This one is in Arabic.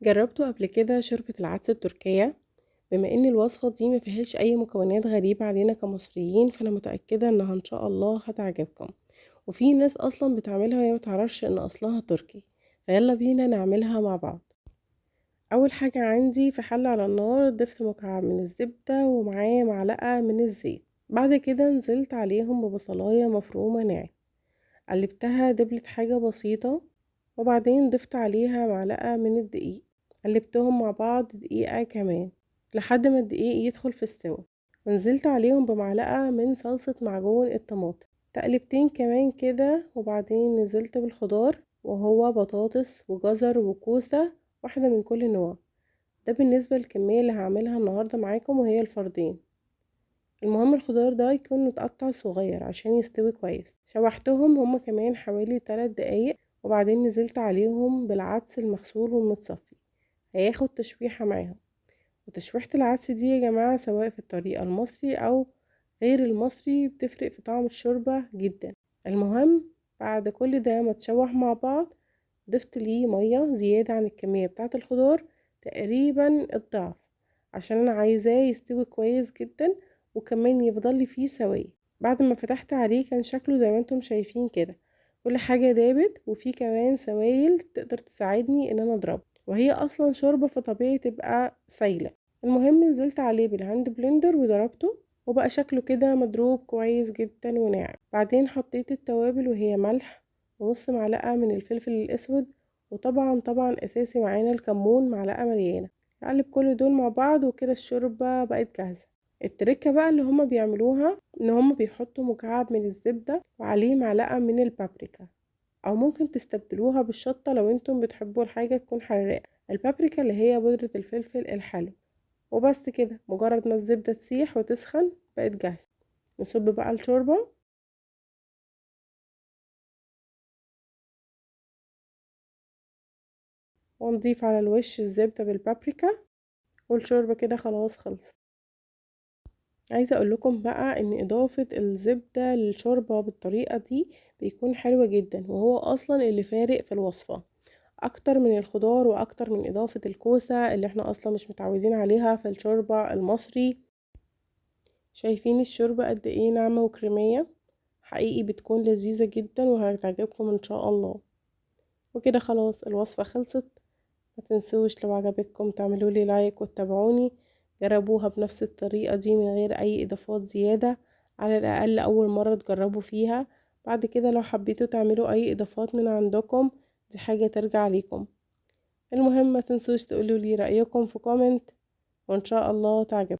جربتوا قبل كده شوربة العدس التركية؟ بما ان الوصفة دي ما فيهاش اي مكونات غريبة علينا كمصريين، فانا متأكدة انها ان شاء الله هتعجبكم. وفي ناس اصلا بتعملها وهي متعرفش ان اصلها تركي. فيلا بينا نعملها مع بعض. اول حاجة عندي في حلة على النار ضفت مكعب من الزبدة ومعاه معلقة من الزيت. بعد كده نزلت عليهم ببصلاية مفرومة ناعم، قلبتها دبلت حاجة بسيطة، وبعدين ضفت عليها معلقة من الدقيق. قلبتهم مع بعض دقيقة كمان لحد ما الدقيق يدخل في السوا، ونزلت عليهم بمعلقة من صلصة معجون الطماطم. تقلبتين كمان كده، وبعدين نزلت بالخضار وهو بطاطس وجزر وكوسة، واحدة من كل نوع. ده بالنسبة للكمية اللي هعملها النهاردة معاكم، وهي الفردين. المهم الخضار ده يكون متقطع صغير عشان يستوي كويس. شوحتهم هما كمان حوالي 3 دقايق، وبعدين نزلت عليهم بالعدس المغسول والمتصفي، هياخد تشويحة معاهم. وتشويحة العدس دي يا جماعة سواء في الطريقة المصري أو غير المصري بتفرق في طعم الشوربة جدا. المهم بعد كل ده ما تشوح مع بعض، ضفت ليه مية زيادة عن الكمية بتاعة الخضار، تقريبا الضعف، عشان انا عايزاه يستوي كويس جدا، وكمان يفضل لي فيه سوائل. بعد ما فتحت عليه كان شكله زي ما انتم شايفين كده، كل حاجة دابت، وفي كمان سوائل تقدر تساعدني ان انا اضربه، وهي اصلا شوربة فطبيعي تبقى سايلة. المهم نزلت عليه بالهاند بلندر وضربته، وبقى شكله كده مضروب كويس جدا وناعم. بعدين حطيت التوابل وهي ملح ونص معلقة من الفلفل الاسود، وطبعا اساسي معانا الكمون معلقة مليانة. اقلب كل دول مع بعض، وكده الشوربة بقت جاهزة. التركة بقى اللي هما بيعملوها ان هما بيحطوا مكعب من الزبدة وعليه معلقة من البابريكا، او ممكن تستبدلوها بالشطة لو انتم بتحبوا الحاجة تكون حراقة. البابريكا اللي هي بودرة الفلفل الحلو. وبس كده، مجرد ما الزبدة تسيح وتسخن بقت جاهزة. نصب بقى الشوربة، ونضيف على الوش الزبدة بالبابريكا، والشوربة كده خلاص خلصت. عايزة اقول لكم بقى ان اضافة الزبدة للشوربة بالطريقة دي بيكون حلوة جدا، وهو اصلا اللي فارق في الوصفة اكتر من الخضار، واكتر من اضافة الكوسة اللي احنا اصلا مش متعودين عليها في الشوربة المصري. شايفين الشوربة قد ايه ناعمة وكريمية؟ حقيقي بتكون لذيذة جدا وهتعجبكم ان شاء الله. وكده خلاص الوصفة خلصت. ما تنسوش لو عجبتكم تعملوا لي لايك وتتابعوني. جربوها بنفس الطريقة دي من غير اي اضافات زيادة، على الاقل اول مرة تجربوا فيها. بعد كده لو حبيتوا تعملوا اي اضافات من عندكم، دي حاجة ترجع ليكم. المهم ما تنسوش تقولوا لي رأيكم في كومنت، وان شاء الله تعجبكم.